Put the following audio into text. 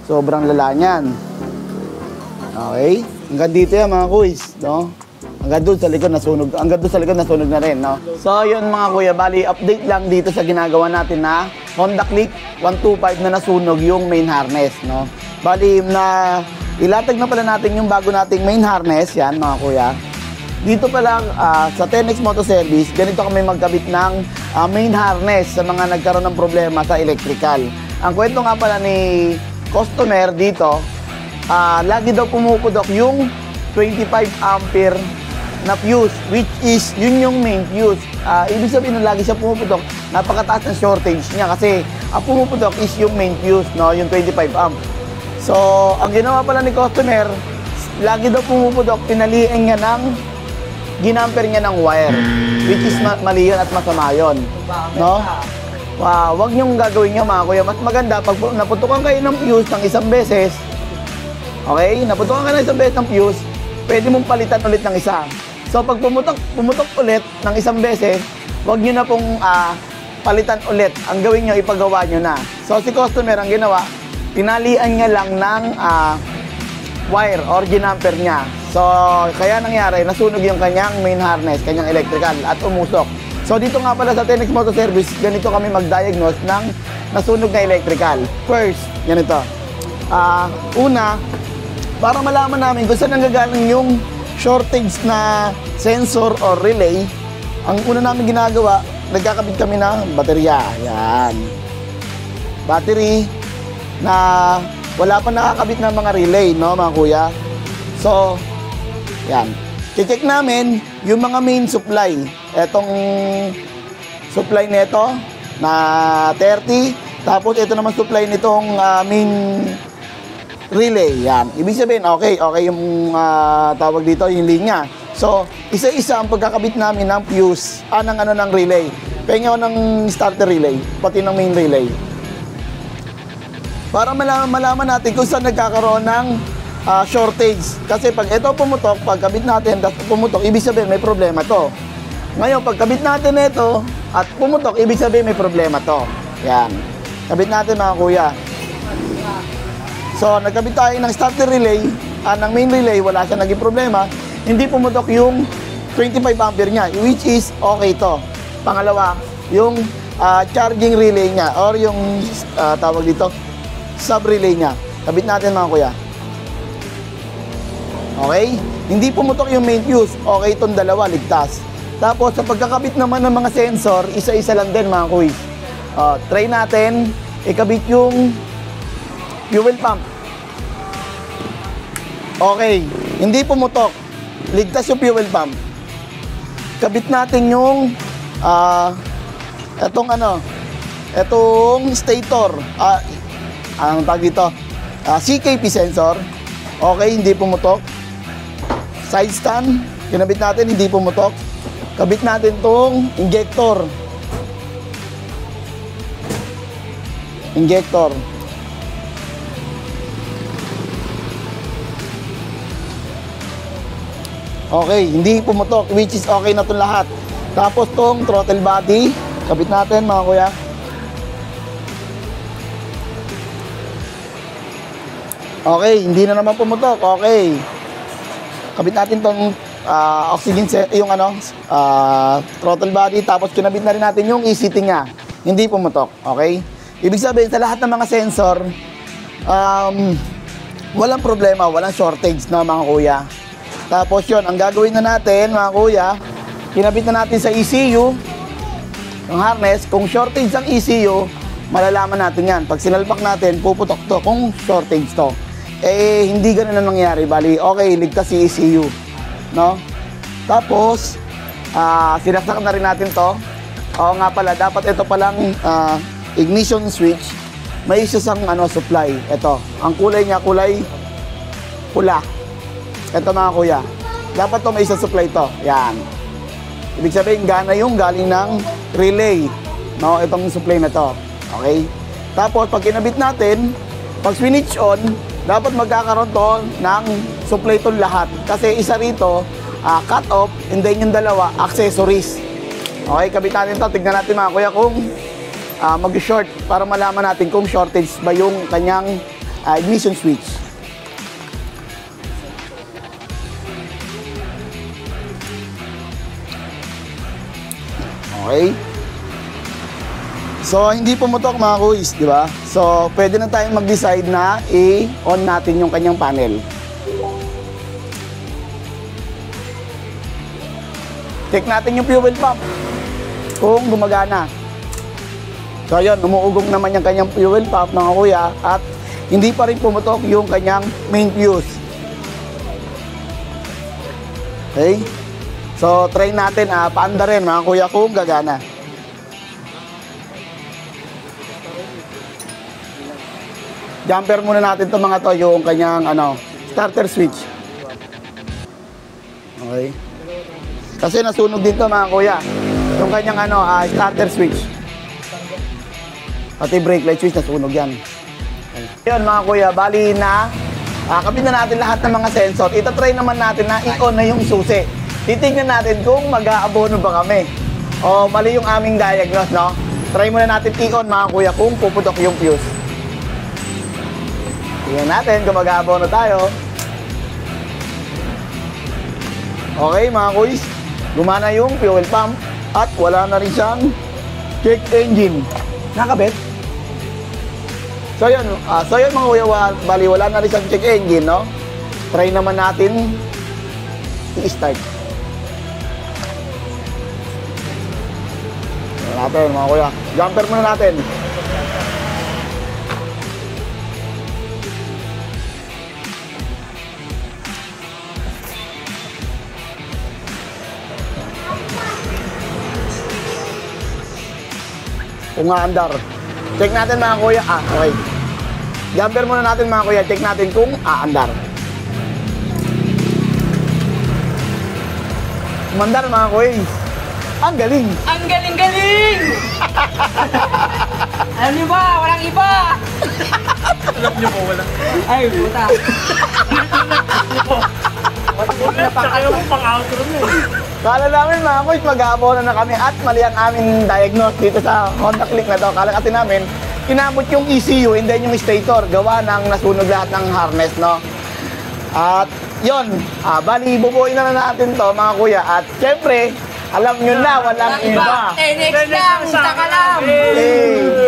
Sobrang lala niyan. Okay? Hanggang dito yan mga kuys, no? Hanggang doon sa likod nasunog. Hanggang doon sa likod nasunog na rin, no? So, yun mga kuya, bali update lang dito sa ginagawa natin na Honda Click 125 na nasunog yung main harness, no? Bali na ilatag na pala natin yung bago nating main harness, yan mga kuya. Dito pa lang sa 10X Moto Service, ganito kami magkabit ng main harness sa mga nagkaroon ng problema sa electrical. Ang kwento nga pala ni customer dito, lagi daw pumupudok yung 25 ampere na fuse, which is yun yung main fuse. Ibig sabihin na lagi siya pumupudok, napakataas ng shortage niya kasi ang pumupudok is yung main fuse, no? Yung 25 amp. So, ang ginawa pala ni customer, lagi daw pumupudok, pinaliin niya ng ginamper niya ng wire, which is mali yun at masama yun, no? Wag niyong gagawin niyo mga kuya. Mas maganda pag naputukan kayo ng fuse ng isang beses, okay? Naputukan kayo ng isang beses ng fuse, pwede mong palitan ulit ng isa. So pag pumutok ulit ng isang beses, wag niyo na pong palitan ulit. Ang gawin niyo, ipagawa niyo na. So si customer ang ginawa, pinalian niya lang ng wire or ginamper niya. So, kaya nangyari, nasunog yung kanyang main harness, kanyang electrical, at umusok. So, dito nga pala sa 10X Moto Service, ganito kami mag-diagnose ng nasunog na electrical. First, ganito. Una, para malaman namin kung saan nanggagaling yung shortage na sensor or relay, ang una namin ginagawa, nagkakabit kami ng baterya. Yan. Battery na wala pa nakakabit ng mga relay, no, mga kuya? So, yan. I-check namin yung mga main supply. Etong supply nito na 30. Tapos ito naman supply nitong main relay. Yan. Ibig sabihin, okay yung tawag dito, yung linya. So, isa-isa ang pagkakabit namin ng fuse, ng relay. Pengen ako ng starter relay, pati ng main relay. Para malaman natin kung saan nagkakaroon ng shortage. Kasi pag ito pumutok, pag kabit natin, pumutok, ibig sabihin may problema to. Ngayon, pag kabit natin ito at pumutok, ibig sabihin may problema to. Yan. Kabit natin mga kuya. So, nagkabit tayo ng starter relay, ng main relay, wala siya naging problema. Hindi pumutok yung 25 ampere niya, which is okay to. Pangalawa, yung charging relay niya or yung tawag dito, sub-relay niya. Kabit natin mga kuya. Okay? Hindi pumutok yung main fuse. Okay itong dalawa, ligtas. Tapos, sa pagkakabit naman ng mga sensor, isa-isa lang din mga kuya. Try natin, ikabit yung fuel pump. Okay. Hindi pumutok. Ligtas yung fuel pump. Kabit natin yung etong stator. Ang tag dito, CKP sensor. Okay, hindi pumutok. Side stand, kinabit natin, hindi pumutok. Kabit natin tong injector. Okay, hindi pumutok, which is okay na itong lahat. Tapos tong throttle body, kabit natin mga kuya. Okay, hindi na naman pumutok. Okay. Kabit natin tong oxygen set, yung throttle body, tapos kinabit na rin natin yung ECT niya. Hindi pumutok. Okay? Ibig sabihin, sa lahat ng mga sensor, walang problema, walang shortage na mga kuya. Tapos yun, ang gagawin na natin mga kuya, kinabit na natin sa ECU, yung harness. Kung shortage ang ECU, malalaman natin yan. Pag sinalpak natin, puputok to kung shortage to. Eh, hindi ganun na nangyari. Bali, okay, ligtas si ECU. No? Tapos, sinaksak na rin natin to. Oo nga pala, dapat ito palang ignition switch. May isa sang supply. Ito, ang kulay niya, kulay pula. Ito mga kuya. Dapat to may isa supply to. Yan. Ibig sabihin, gana yung galing ng relay. No? Itong supply na to. Okay? Tapos, pag kinabit natin, pag switch on, dapat magkakaroon to ng supply to lahat. Kasi isa rito, cut off, and then yung dalawa, accessories. Okay, kabit natin to. Tignan natin mga kuya kung mag-short para malaman natin kung shortage ba yung kanyang ignition switch. Okay. So, hindi pumutok mga kuis, di ba? So, pwede na tayong mag-decide na i-on natin yung kanyang panel. Check natin yung fuel pump kung gumagana. So, yun, umuugong naman yung kanyang fuel pump mga kuya at hindi pa rin pumutok yung kanyang main fuse. Okay? So, try natin, paanda rin mga kuya kung gagana. Jumper muna natin to mga to, yung kanyang starter switch. Okay. Kasi nasunog din to mga kuya. Yung kanyang starter switch. Pati brake light switch nasunog yan. Okay. Yun mga kuya, bali na kapit na natin lahat ng mga sensor. Ita-try naman natin na i-on na yung susi. Titignan natin kung mag-aabono ba kami. O mali yung aming diagnose, no? Try muna natin i-on mga kuya kung puputok yung fuse. Tingnan natin kung mag-aabono tayo. Okay mga kuys, gumana yung fuel pump at wala na rin siyang check engine. Nakabit? So yun mga kuya, bali wala na rin siyang check engine, no? Try naman natin i-start. Tingnan natin mga kuya, jumper muna natin. Kung aandar. Check natin mga kuya. Okay. Jumper muna natin mga kuya. Check natin kung aandar. Umandar mga kuya. Ang galing. Ang galing-galing! Alam niyo ba? Walang iba! Alam niyo po, walang... Ay, puta. Ayaw mo pang-outro mo. Kala namin mga kuya, mag-aabono na kami at mali ang aming diagnose dito sa Honda Click na to. Kala kasi namin, inabot yung ECU and then yung stator. Gawa ng nasunog lahat ng harness, no? At yun, bali bubuin na natin to mga kuya. At syempre, alam nyo na, walang iba. NX lang, taka lang! Eh,